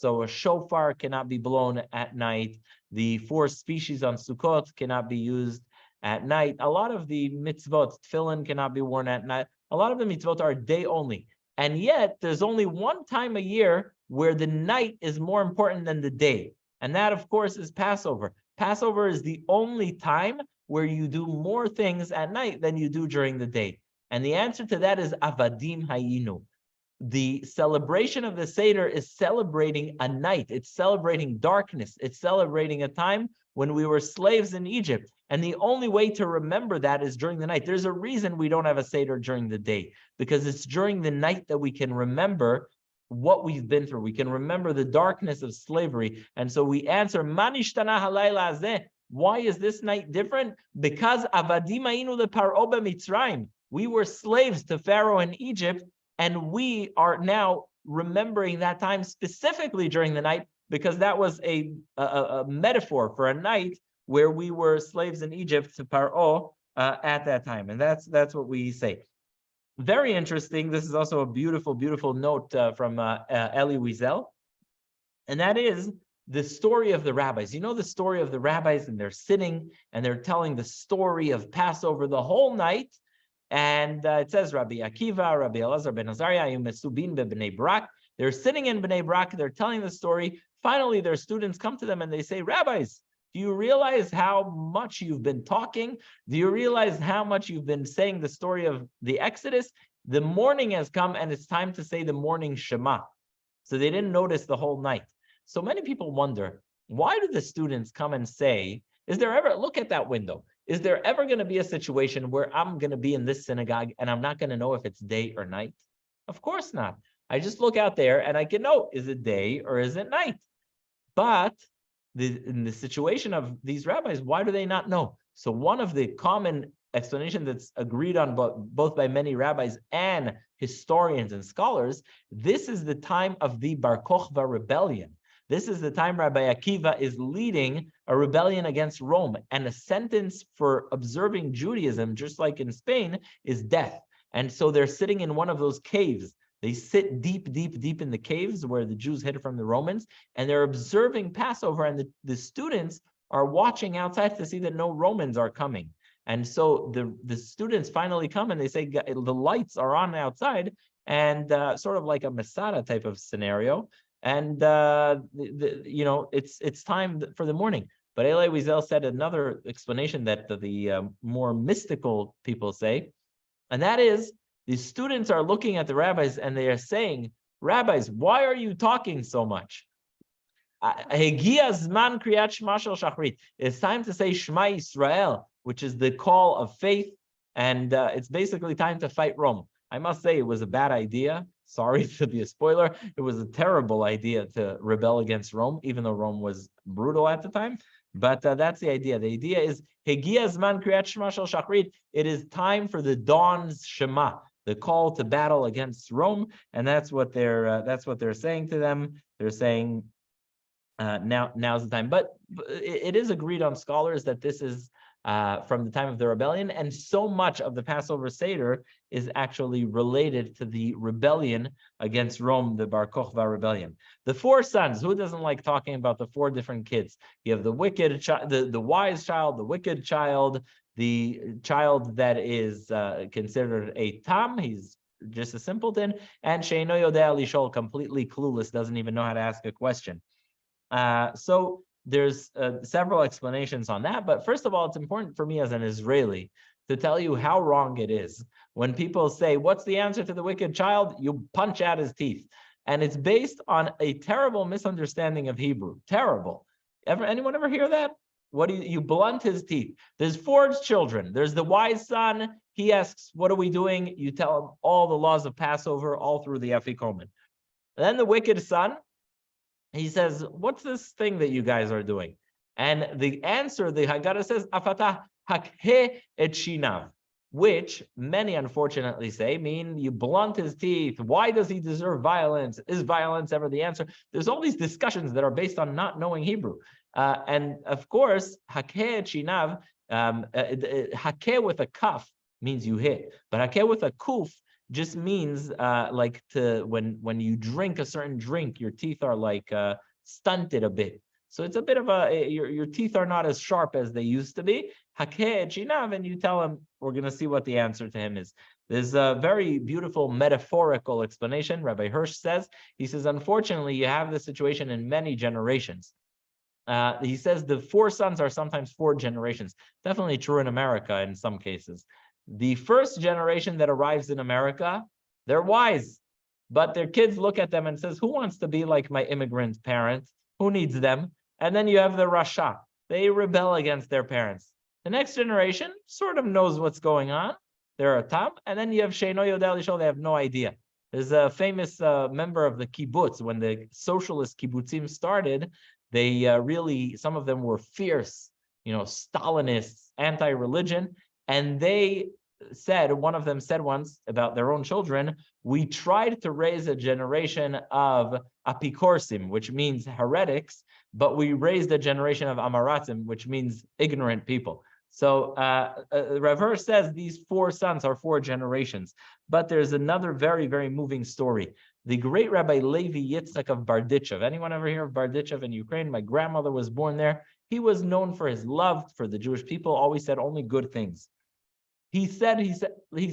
So a shofar cannot be blown at night. The 4 species on Sukkot cannot be used at night. A lot of the mitzvot, tefillin cannot be worn at night. A lot of the mitzvot are day only. And yet there's only one time a year where the night is more important than the day. And that, of course, is Passover. Passover is the only time where you do more things at night than you do during the day. And the answer to that is Avadim Hayinu. The celebration of the Seder is celebrating a night. It's celebrating darkness. It's celebrating a time when we were slaves in Egypt. And the only way to remember that is during the night. There's a reason we don't have a Seder during the day, because it's during the night that we can remember what we've been through. We can remember the darkness of slavery. And so we answer, Manishtana halayla hazeh. Why is this night different? Because Avadim Hayinu leParo b'Mitzrayim. We were slaves to Pharaoh in Egypt, and we are now remembering that time specifically during the night, because that was a metaphor for a night where we were slaves in Egypt to Paro at that time. And that's what we say. Very interesting. This is also a beautiful, beautiful note from Eli Wiesel. And that is the story of the rabbis. You know the story of the rabbis, and they're sitting and they're telling the story of Passover the whole night. And it says, Rabbi Akiva, Rabbi Elazar ben Azariah, Mesubin b'Bnei Brak. They're sitting in Bnei Brak, they're telling the story. Finally, their students come to them and they say, Rabbis, do you realize how much you've been talking? Do you realize how much you've been saying the story of the Exodus? The morning has come and it's time to say the morning Shema. So they didn't notice the whole night. So many people wonder, why do the students come and say, is there ever, look at that window. Is there ever going to be a situation where I'm going to be in this synagogue and I'm not going to know if it's day or night? Of course not. I just look out there and I can know, is it day or is it night? But in the situation of these rabbis, why do they not know? So one of the common explanation that's agreed on both by many rabbis and historians and scholars, this is the time of the Bar Kokhba rebellion. This is the time Rabbi Akiva is leading a rebellion against Rome, and a sentence for observing Judaism, just like in Spain, is death. And so they're sitting in one of those caves. They sit deep, deep, deep in the caves where the Jews hid from the Romans, and they're observing Passover, and the students are watching outside to see that no Romans are coming. And so the students finally come and they say, the lights are on outside, and sort of like a Masada type of scenario. And it's time for the morning. But Eli Wiesel said another explanation that the more mystical people say, and that is, the students are looking at the rabbis and they are saying, Rabbis, why are you talking so much? It's time to say Shema Yisrael, which is the call of faith, and it's basically time to fight Rome. I must say it was a bad idea. Sorry to be a spoiler. It was a terrible idea to rebel against Rome, even though Rome was brutal at the time. But that's the idea. The idea is Hegia Zman Kriyat Shema Shel Shachrit. It is time for the dawn's Shema, the call to battle against Rome, and that's what they're saying to them. They're saying now's the time. But it is agreed on scholars that this is from the time of the rebellion, and so much of the Passover Seder is actually related to the rebellion against Rome, the Bar Kokhba rebellion. The four sons, who doesn't like talking about the four different kids? You have the wicked child, the wise child, the wicked child, the child that is considered a tam, he's just a simpleton, and Sheino Yodea Lishol, completely clueless, doesn't even know how to ask a question. So there's several explanations on that, but first of all, it's important for me as an Israeli to tell you how wrong it is. When people say, what's the answer to the wicked child? You punch out his teeth. And it's based on a terrible misunderstanding of Hebrew. Terrible. Anyone ever hear that? What do you blunt his teeth? There's four children. There's the wise son. He asks, what are we doing? You tell him all the laws of Passover, all through the Afikomen. Then the wicked son, he says, what's this thing that you guys are doing? And the answer, the Haggadah says, Afatah hakhe et shinav, which many unfortunately say mean you blunt his teeth. Why does he deserve violence? Is violence ever the answer? There's all these discussions that are based on not knowing Hebrew. And of course, hakhe et shinav, hakeh with a kaf means you hit, but hakeh with a kuf just means like when you drink a certain drink, your teeth are like stunted a bit. So it's a bit of your teeth are not as sharp as they used to be. Hakeh chinav, and you tell him, we're going to see what the answer to him is. There's a very beautiful metaphorical explanation. Rabbi Hirsch says, he says, unfortunately, you have this situation in many generations. He says the four sons are sometimes four generations. Definitely true in America in some cases. The first generation that arrives in America, they're wise, but their kids look at them and says, who wants to be like my immigrant parents? Who needs them? And then you have the Rasha. They rebel against their parents. The next generation sort of knows what's going on. They're a tam. And then you have Sheino Yodea Lishol, they have no idea. There's a famous member of the kibbutz. When the socialist kibbutzim started, they really, some of them were fierce, Stalinists, anti-religion. And they said, one of them said once about their own children, we tried to raise a generation of apikorsim, which means heretics, but we raised a generation of amaratzim, which means ignorant people. So Rav Hirsch says these four sons are four generations, but there's another very, very moving story. The great Rabbi Levi Yitzchak of Bardichev. Anyone ever hear of Bardichev in Ukraine? My grandmother was born there. He was known for his love for the Jewish people, always said only good things. He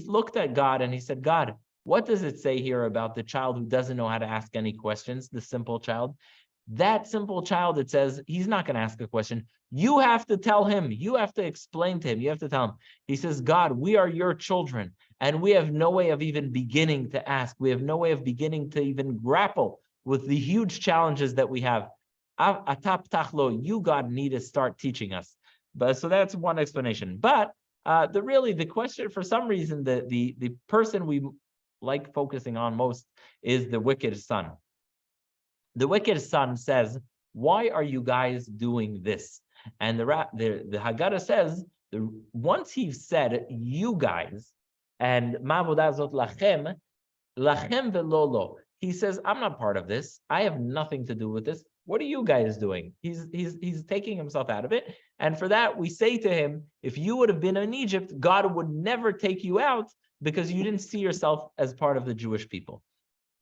looked at God and he said, God, what does it say here about the child who doesn't know how to ask any questions, the simple child? That simple child, it says, he's not going to ask a question. You have to tell him. You have to explain to him. You have to tell him. He says, God, we are your children, and we have no way of even beginning to ask. We have no way of beginning to even grapple with the huge challenges that we have. Atap tachlo, you, God, need to start teaching us. But so that's one explanation. But the question, for some reason, the person we like focusing on most is the wicked son. The wicked son says, why are you guys doing this? And the Haggadah says, once he said, you guys, and ma'avodah lachem velolo, he says, I'm not part of this. I have nothing to do with this. What are you guys doing? He's taking himself out of it. And for that, we say to him, if you would have been in Egypt, God would never take you out because you didn't see yourself as part of the Jewish people.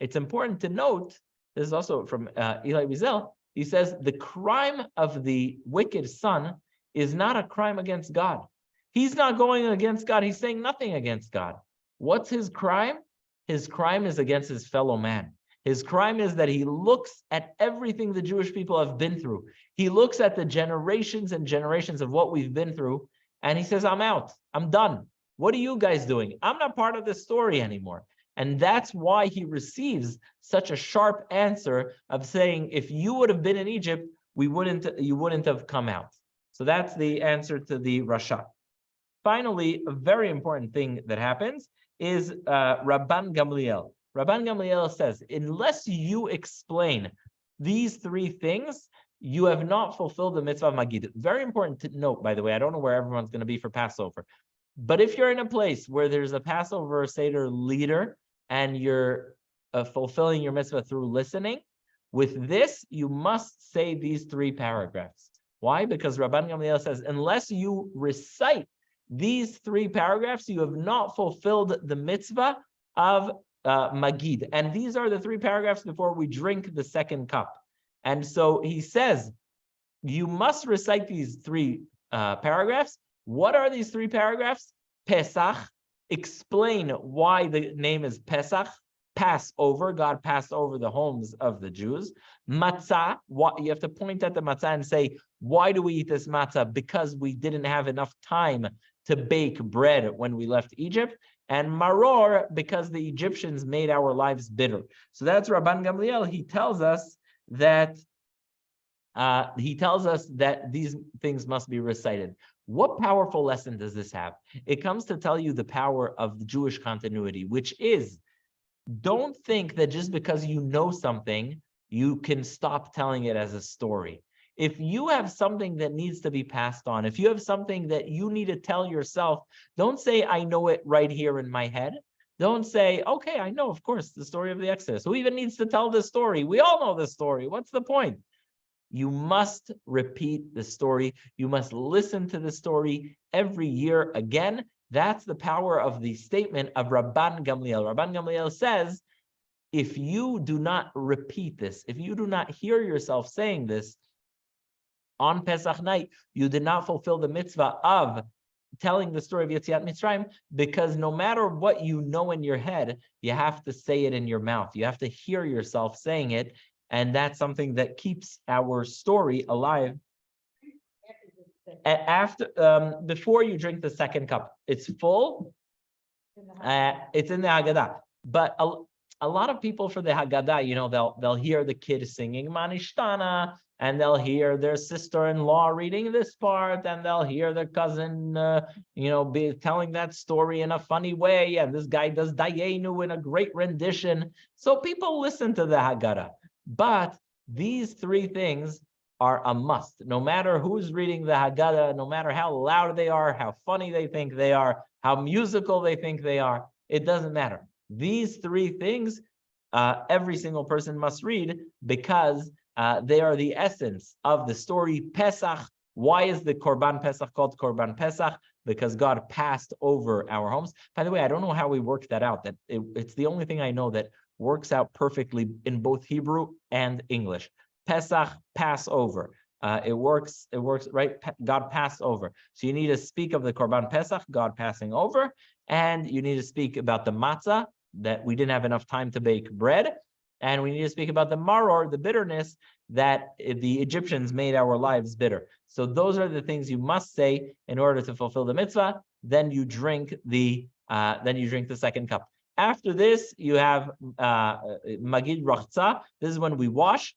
It's important to note, this is also from Eli Wiesel, he says, the crime of the wicked son is not a crime against God. He's not going against God. He's saying nothing against God. What's his crime? His crime is against his fellow man. His crime is that he looks at everything the Jewish people have been through. He looks at the generations and generations of what we've been through, and he says, I'm out. I'm done. What are you guys doing? I'm not part of this story anymore. And that's why he receives such a sharp answer of saying, if you would have been in Egypt, you wouldn't have come out. So that's the answer to the Rasha. Finally, a very important thing that happens is Rabban Gamliel. Rabban Gamliel says, unless you explain these three things, you have not fulfilled the mitzvah of Magid. Very important to note, by the way, I don't know where everyone's going to be for Passover, but if you're in a place where there's a Passover Seder leader and you're fulfilling your mitzvah through listening, with this, you must say these three paragraphs. Why? Because Rabban Gamliel says, unless you recite these 3 paragraphs, you have not fulfilled the mitzvah of Magid. And these are the 3 paragraphs before we drink the second cup. And so he says, you must recite these 3 paragraphs. What are these 3 paragraphs? Pesach, explain why the name is Pesach. Passover, God passed over the homes of the Jews. Matzah, you have to point at the matzah and say, why do we eat this matzah? Because we didn't have enough time to bake bread when we left Egypt. And maror, because the Egyptians made our lives bitter. So that's Rabban Gamliel. He tells us that these things must be recited. What powerful lesson does this have? It comes to tell you the power of the Jewish continuity, which is, don't think that just because you know something, you can stop telling it as a story. If you have something that needs to be passed on, if you have something that you need to tell yourself, don't say, I know it right here in my head. Don't say, okay, I know, of course, the story of the Exodus. Who even needs to tell this story? We all know the story. What's the point? You must repeat the story. You must listen to the story every year again. That's the power of the statement of Rabban Gamliel. Rabban Gamliel says, if you do not repeat this, if you do not hear yourself saying this on Pesach night, you did not fulfill the mitzvah of telling the story of Yetziat Mitzrayim, because no matter what you know in your head, you have to say it in your mouth. You have to hear yourself saying it, and that's something that keeps our story alive. Before you drink the second cup, it's full. It's in the Haggadah, but a lot of people for the Haggadah, they'll hear the kid singing Manishtana, and they'll hear their sister-in-law reading this part, and they'll hear their cousin, be telling that story in a funny way, and this guy does Dayenu in a great rendition. So people listen to the Haggadah, but these 3 things are a must. No matter who's reading the Haggadah, no matter how loud they are, how funny they think they are, how musical they think they are, it doesn't matter. These 3 things, every single person must read, because they are the essence of the story Pesach. Why is the Korban Pesach called Korban Pesach? Because God passed over our homes. By the way, I don't know how we worked that out. It's the only thing I know that works out perfectly in both Hebrew and English. Pesach, Passover. It works, right? God passed over. So you need to speak of the Korban Pesach, God passing over, and you need to speak about the matzah, that we didn't have enough time to bake bread, and we need to speak about the maror, the bitterness, that the Egyptians made our lives bitter. So those are the things you must say in order to fulfill the mitzvah. Then you drink the second cup. After this, you have Magid Rachza. This is when we wash.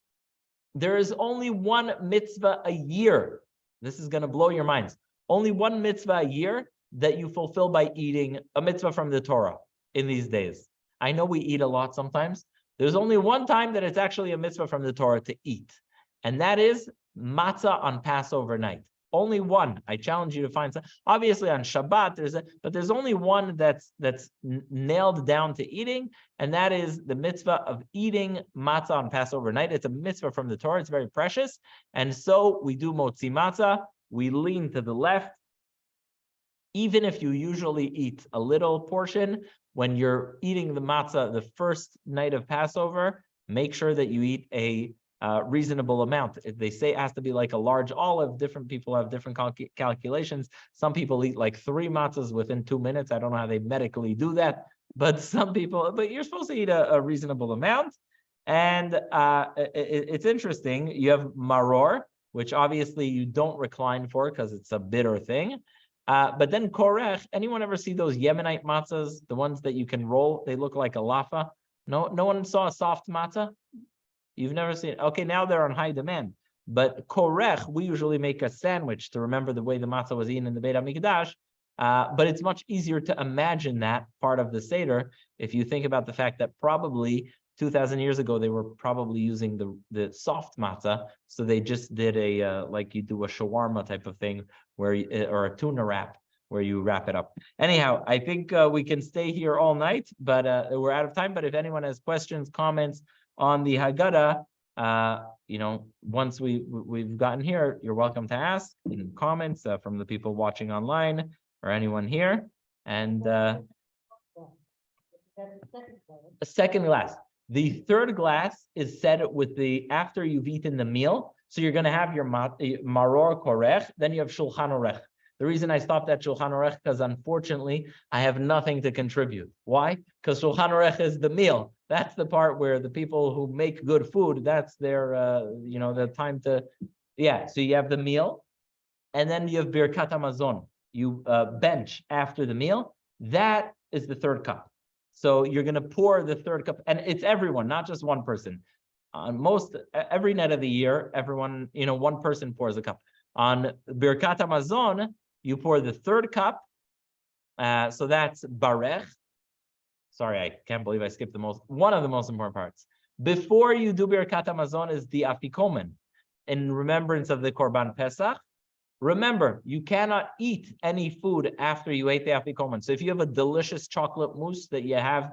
There is only one mitzvah a year. This is going to blow your minds. Only one mitzvah a year that you fulfill by eating a mitzvah from the Torah in these days. I know we eat a lot sometimes. There's only one time that it's actually a mitzvah from the Torah to eat, and that is matzah on Passover night. Only one. I challenge you to find some. Obviously on Shabbat, but there's only one that's nailed down to eating, and that is the mitzvah of eating matzah on Passover night. It's a mitzvah from the Torah. It's very precious, and so we do motzi matzah. We lean to the left. Even if you usually eat a little portion, when you're eating the matzah the first night of Passover, make sure that you eat a reasonable amount. If they say it has to be like a large olive, different people have different calculations. Some people eat like 3 matzahs within 2 minutes. I don't know how they medically do that, but you're supposed to eat a reasonable amount. And it's interesting. You have maror, which obviously you don't recline for because it's a bitter thing. But then korech, anyone ever see those Yemenite matzahs, the ones that you can roll? They look like a lafa. No one saw a soft matzah? You've never seen it? Okay, now they're on high demand. But korech, we usually make a sandwich to remember the way the matzah was eaten in the Beit HaMikdash. But it's much easier to imagine that part of the Seder if you think about the fact that probably 2,000 years ago, they were probably using the soft matzah. So they just did like you do a shawarma type of thing or a tuna wrap where you wrap it up. Anyhow, I think we can stay here all night, but we're out of time. But if anyone has questions, comments on the Haggadah, once we've gotten here, you're welcome to ask in comments from the people watching online or anyone here. And That's the second place. a second glass. The third glass is said with after you've eaten the meal. So you're going to have your maror korech, then you have shulchan orech. The reason I stopped at shulchan orech because unfortunately I have nothing to contribute. Why? Because shulchan orech is the meal. That's the part where the people who make good food, that's their the time to, So you have the meal, and then you have birkat hamazon. You bench after the meal. That is the third cup. So you're going to pour the third cup, and it's everyone, not just one person. On every night of the year, everyone, one person pours a cup. On birkat hamazon, you pour the third cup. So that's barech. Sorry, I can't believe I skipped one of the most important parts. Before you do birkat hamazon is the afikomen, in remembrance of the Korban Pesach. Remember, you cannot eat any food after you ate the afikomen. So if you have a delicious chocolate mousse that you have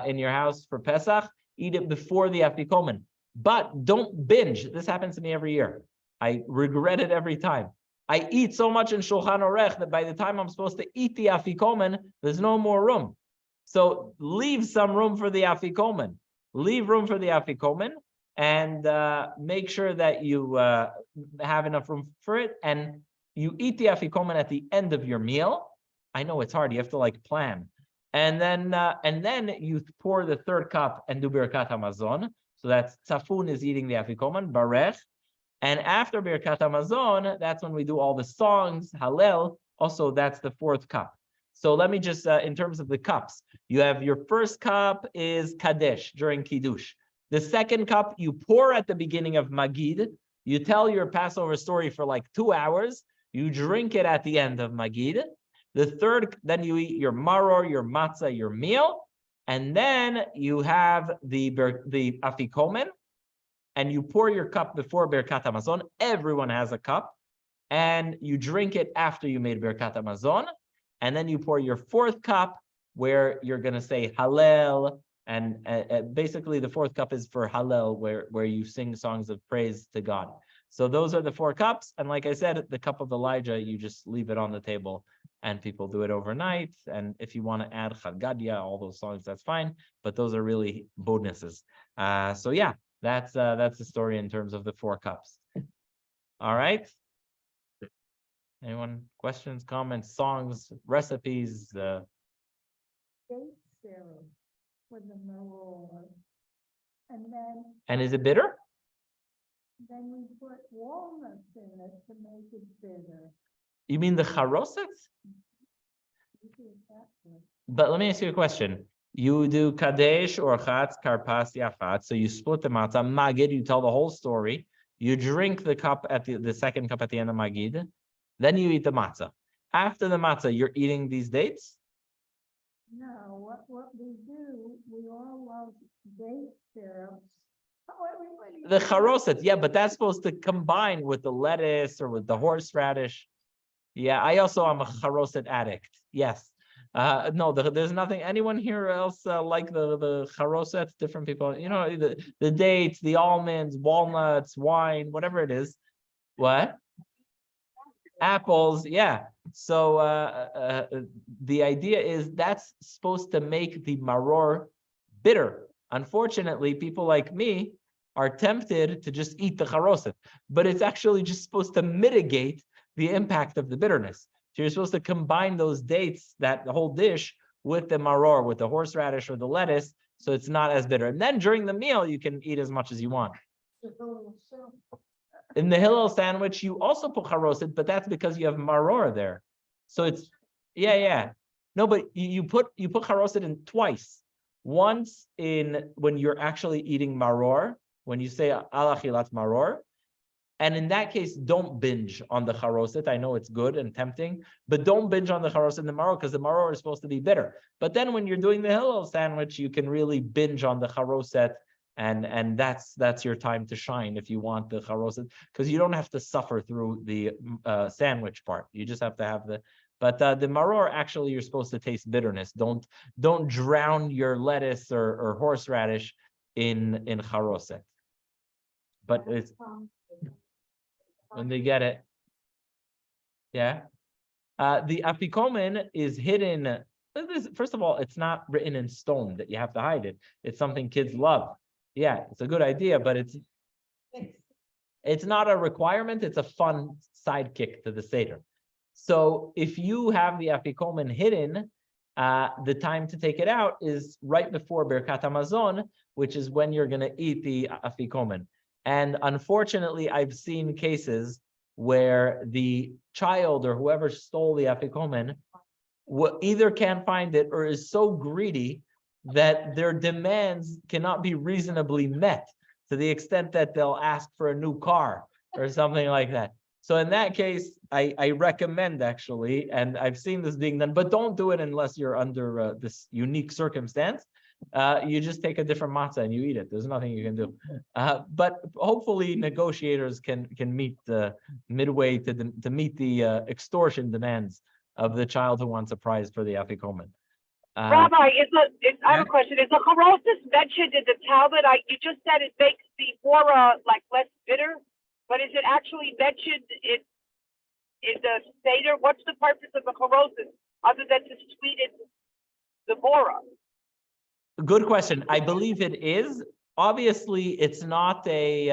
in your house for Pesach, eat it before the afikomen. But don't binge. This happens to me every year. I regret it every time. I eat so much in Shulchan Orech that by the time I'm supposed to eat the afikomen, there's no more room. So leave some room for the afikomen. Leave room for the afikomen. And make sure that you have enough room for it. And you eat the afikomen at the end of your meal. I know it's hard. You have to plan. And then you pour the third cup and do birkat hamazon. So that's tzafun is eating the afikomen, barech. And after birkat hamazon, that's when we do all the songs, hallel. Also, that's the fourth cup. So let me just, in terms of the cups, you have your first cup is kadesh during kiddush. The second cup you pour at the beginning of Magid. You tell your Passover story for 2 hours. You drink it at the end of Magid. The third, then you eat your maror, your matzah, your meal. And then you have the afikomen. And you pour your cup before Birkat Hamazon. Everyone has a cup. And you drink it after you made Birkat Hamazon. And then you pour your fourth cup where you're going to say Hallel. And basically, the fourth cup is for Hallel, where you sing songs of praise to God. So those are the 4 cups. And like I said, the cup of Elijah, you just leave it on the table and people do it overnight. And if you want to add Chagadia, all those songs, that's fine. But those are really bonuses. That's the story in terms of the 4 cups. All right. Anyone? Questions, comments, songs, recipes? Date syrup with the maror. And is it bitter? then we put walnuts in it to make it bitter. You mean the charoset? You do it that way. But let me ask you a question. You do kadesh or chatz, karpas, yachat. So you split the matzah. Magid, you tell the whole story. You drink the cup at the second cup at the end of Magid. Then you eat the matzah. After the matzah, you're eating these dates? No, what we do, we all love date syrups. Oh, everybody. The charoset, yeah, but that's supposed to combine with the lettuce or with the horseradish. Yeah, I also am a charoset addict. Yes. No, there's nothing. Anyone here else like the charoset? Different people, the dates, the almonds, walnuts, wine, whatever it is. What? Apples, yeah. So the idea is that's supposed to make the maror bitter. Unfortunately, people like me are tempted to just eat the charoset, but it's actually just supposed to mitigate the impact of the bitterness. So you're supposed to combine those dates, the whole dish, with the maror, with the horseradish or the lettuce, so it's not as bitter. And then during the meal, you can eat as much as you want. In the Hillel sandwich, you also put charoset, but that's because you have maror there. So it's, yeah. No, but you put charoset in twice. Once when you're actually eating maror, when you say al achilat maror, and in that case, don't binge on the charoset. I know it's good and tempting, but don't binge on the charoset and the maror because the maror is supposed to be bitter. But then when you're doing the Hillel sandwich, you can really binge on the charoset. And that's your time to shine if you want the charoset, because you don't have to suffer through the sandwich part. You just have to have the maror, actually, you're supposed to taste bitterness. Don't drown your lettuce or horseradish in charoset. but it's when they get it. Yeah. The afikomen is hidden. First of all, it's not written in stone that you have to hide it. It's something kids love. Yeah, it's a good idea, but it's not a requirement. It's a fun sidekick to the Seder. So if you have the afikomen hidden, the time to take it out is right before Birkat Hamazon, which is when you're going to eat the afikomen. And unfortunately, I've seen cases where the child or whoever stole the afikomen either can't find it or is so greedy that their demands cannot be reasonably met, to the extent that they'll ask for a new car or something like that. So in that case, I recommend actually, and I've seen this being done, but don't do it unless you're under this unique circumstance. You just take a different matzah and you eat it. There's nothing you can do. But hopefully negotiators can meet the midway to meet the extortion demands of the child who wants a prize for the afikomen. Rabbi, I have a question. Is the charosis mentioned in the Talmud? You just said it makes the Bora like less bitter, but is it actually mentioned in the Seder? What's the purpose of the charosis other than to sweeten the Bora? Good question. I believe it is. Obviously, it's not a,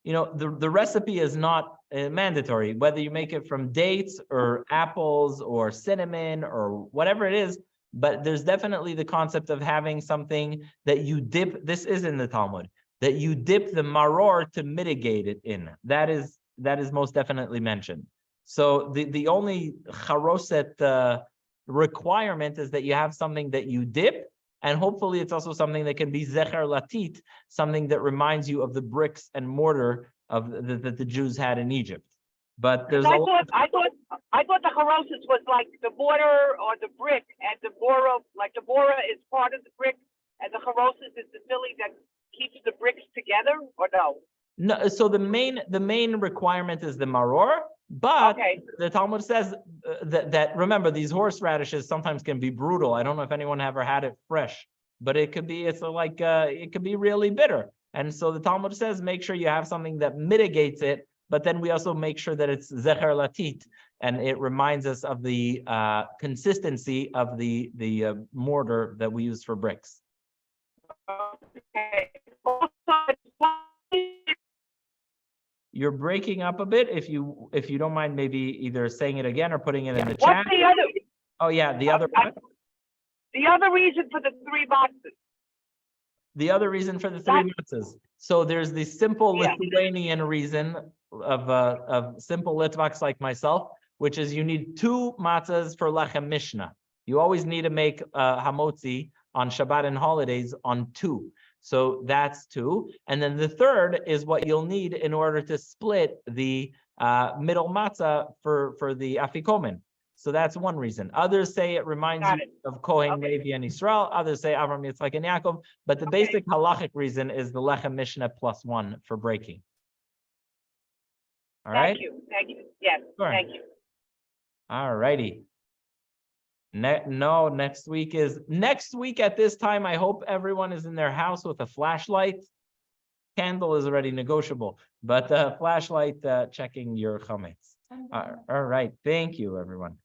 the recipe is not mandatory, whether you make it from dates or apples or cinnamon or whatever it is. But there's definitely the concept of having something that you dip. This is in the Talmud, that you dip the maror to mitigate it in. That is most definitely mentioned. So the only charoset requirement is that you have something that you dip. And hopefully it's also something that can be zecher latit, something that reminds you of the bricks and mortar of that the Jews had in Egypt. But there's I thought the charosis was like the mortar or the brick, and the bora, like the bora is part of the brick, and the charosis is the filling that keeps the bricks together, or no? No. So the main requirement is the maror, but Okay. the Talmud says that remember, these horseradishes sometimes can be brutal. I don't know if anyone ever had it fresh, but it could be it could be really bitter. And so the Talmud says make sure you have something that mitigates it, but then we also make sure that it's zecher latit, and it reminds us of the consistency of the mortar that we use for bricks. Okay. You're breaking up a bit. If you don't mind, maybe either saying it again or putting it in the What's chat. the other? Oh yeah, the other The other reason for the 3 boxes. the other reason for the 3 matzahs. So there's the simple Yeah. Lithuanian reason of simple Litvaks like myself, which is you need 2 matzahs for lechem mishnah. You always need to make hamotzi on Shabbat and holidays on 2. So that's 2. And then the third is what you'll need in order to split the middle matzah for the afikomen. So that's one reason. Others say it reminds you of Kohen, Levi, and Israel. Others say Avram, Yitzchak, and Yaakov. But the basic halachic reason is the lechem mishnah +1 for breaking. All right? Thank you. Yes, Sure. thank you. All righty. Next week at this time. I hope everyone is in their house with a flashlight. Candle is already negotiable, but flashlight checking your chametz. All right. Thank you, everyone.